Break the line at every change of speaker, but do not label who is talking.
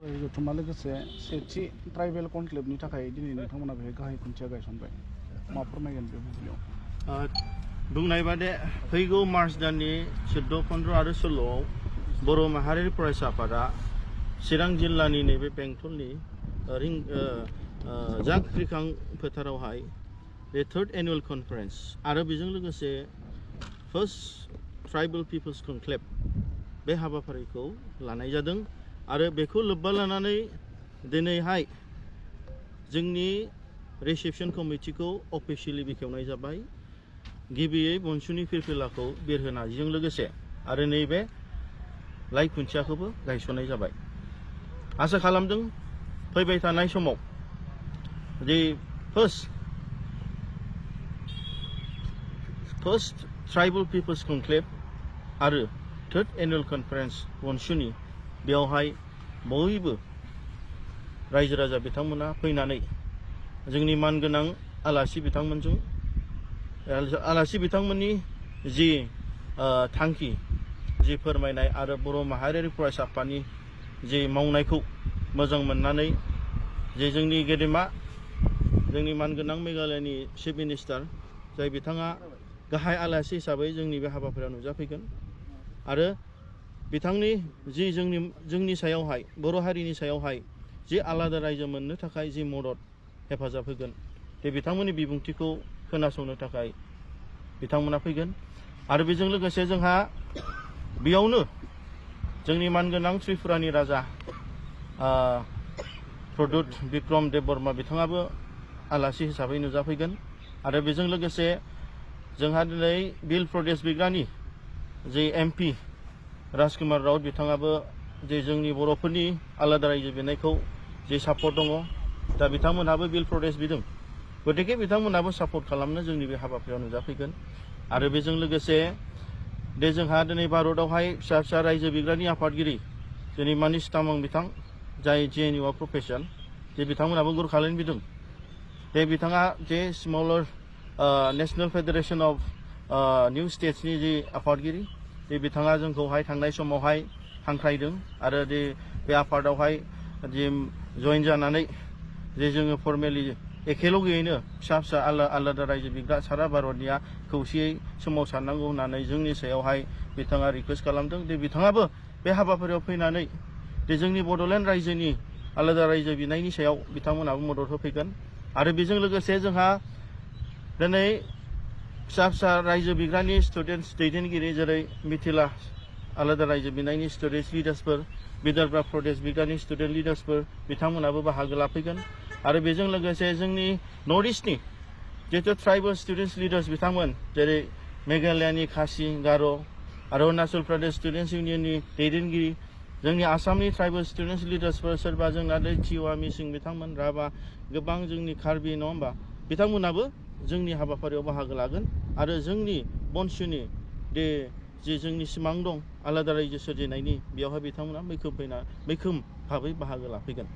जथुम्मा लोगोसे सेथि ट्राइबेल कनक्लेभनि थाखाय दिनै नोंथांमोना बेहाय गाहाय खुन्थिया गायसनबाय मा फोरमायगोन बे बुब्लियाव
बुंनाय बादि फैगौ मार्च दाननि 14, 15 आरो 16 बर' माहारियारि फरायसा आफादा चिरां जिल्लानि नैबे बेंटलनि जांख्रिखां फोथारावहाय बे 3rd एनुअल कनफारेन्स आरो बेजों लोगोसे फर्स्ट ट्राइबेल पिपल्स कनक्लेभ बे हाबाफारिखौ लानाय जादों आरो बेखौ लोब्बा लानानै दिनैहाय जोंनि रिसेपसन कमिटिखौ अफिसियेलि बेखेवनाय जाबाय। गिबियै बनसुनि फिरफिलाखौ बिरहोनायजों लोगोसे आरो नैबे लाइ खुन्थियाखौबो गायसननाय जाबाय। आसा खालामदों फैबाय थानाय समाव जे फर्स्ट ट्राइबेल पिपल्स कनक्लेभ आरो 3rd एनुअल कनफारेन्स बनसुनि बेयावहाय बयबो रायजो राजा बिथांमोना फैनानै जोंनि मानगोनां आलासि बिथांमोननि जि थांखि जि फोरमायनाय आरो बर' माहारियारि फरायसा आफादनि जि मावनायखौ मोजां मोननानै जे जोंनि गेदेमा जोंनि मानगोनां मेघालयनि चिफ मिनिस्टार जाय बिथाङा गाहाय आलासि हिसाबै जोंनि बे हाबाफारियाव नुजाफैगोन आरो बिथांनि जि जोंनि सायावहाय बर' हारिनि सायावहाय जि आलादा रायजो मोननो थाखाय जि मदद हेफाजाब होगोन बे बिथांमोननि बिबुंथिखौ खोनासंनो थाखाय बिथांमोना फैगोन आरो बेजों लोगोसे जोंहा बेयावनो जोंनि मानगोनां त्रिपुरानि राजा प्रदुत बिक्रम देबबर्मा बिथाङाबो आलासि हिसाबै नुजाफैगोन आरो बेजों लोगोसे जोंहा दिनै बिल प्रदेश बिग्रानि जे MP राजकुमार राउत बिथाङाबो जे जोंनि बर'फोरनि आलादा रायजो बिनायखौ जे सापर्ट दङ दा बिथांमोनहाबो बिल प्रदेश बिदों गतिके बिथांमोनहाबो सापर्ट खालामनो जोंनि बे हाबाफारियाव नुजाफैगोन आरो बेजों लोगोसे दे जोंहा दिनै भारतआवहाय फिसा फिसा रायजो बिग्रानि आफादगिरि जोंनि मानिश तामां बिथां जाय JNU प्रफेसर जे बिथांमोनहाबो गुरखालायनो बिदों बे बिथाङा जे स्मलार नेशनेल फेडारेशन अफ निउ स्टेट्सनि जे आफादगिरि बे बिथाङा जोंखौहाय थांनाय समावहाय हांख्रायदों आरो बे आफादावहाय जे जइन जानानै जे जोङो फर्मेलि एखेलगैयैनो फिसा फिसा आलादा रायजो बिग्रा सारा भारतनिया खौसेयै सोमावसारनांगौ होननानै जोंनि सायावहाय बिथाङा रिकुवेस्ट खालामदों दे बिथाङाबो बे हाबाफारियाव फैनानै दे जोंनि बड'लेण्ड रायजोनि आलादा रायजो बिनायनि सायाव बिथांमोनहाबो मदद होफैगोन आरो बेजों लोगोसे जोंहा दिनै फिसा फिसा रायजो बिग्रानि स्टुडेन्टस दैदेनगिरि जेरै मिथिला आलादा रायजो बिनायनि स्टुडेन्टस लिडार्सफोर विदर्भा प्रदेश बिग्रानि स्टुडेन्ट लिडार्सफोर बिथांमोनाबो बाहागो लाफैगोन आरो बेजों लोगोसे जोंनि नर्थ इस्टनि जितु ट्राइबेल स्टुडेन्टस लिडार्स बिथांमोन जेरै मेघालयानि खासि गार' आरो अरुणाचल प्रदेश स्टुडेन्टस इउनियननि दैदेनगिरि जोंनि आसामनि ट्राइबेल स्टुडेन्टस लिडार्सफोर सोरबा जोंना टिवा मिसिं बिथांमोन राभा गोबां जोंनि कार्बि नङा होमबा बिथांमोनाबो जोंनि हाबाफारियाव बाहागो लागोन आरो जोंनि बनसुनि जे जोंनि सिमां दं आलादा रायजो सोरजिनायनि बेयावहाय बिथांमोना मैखोम भाबै बाहागो लाफैगोन।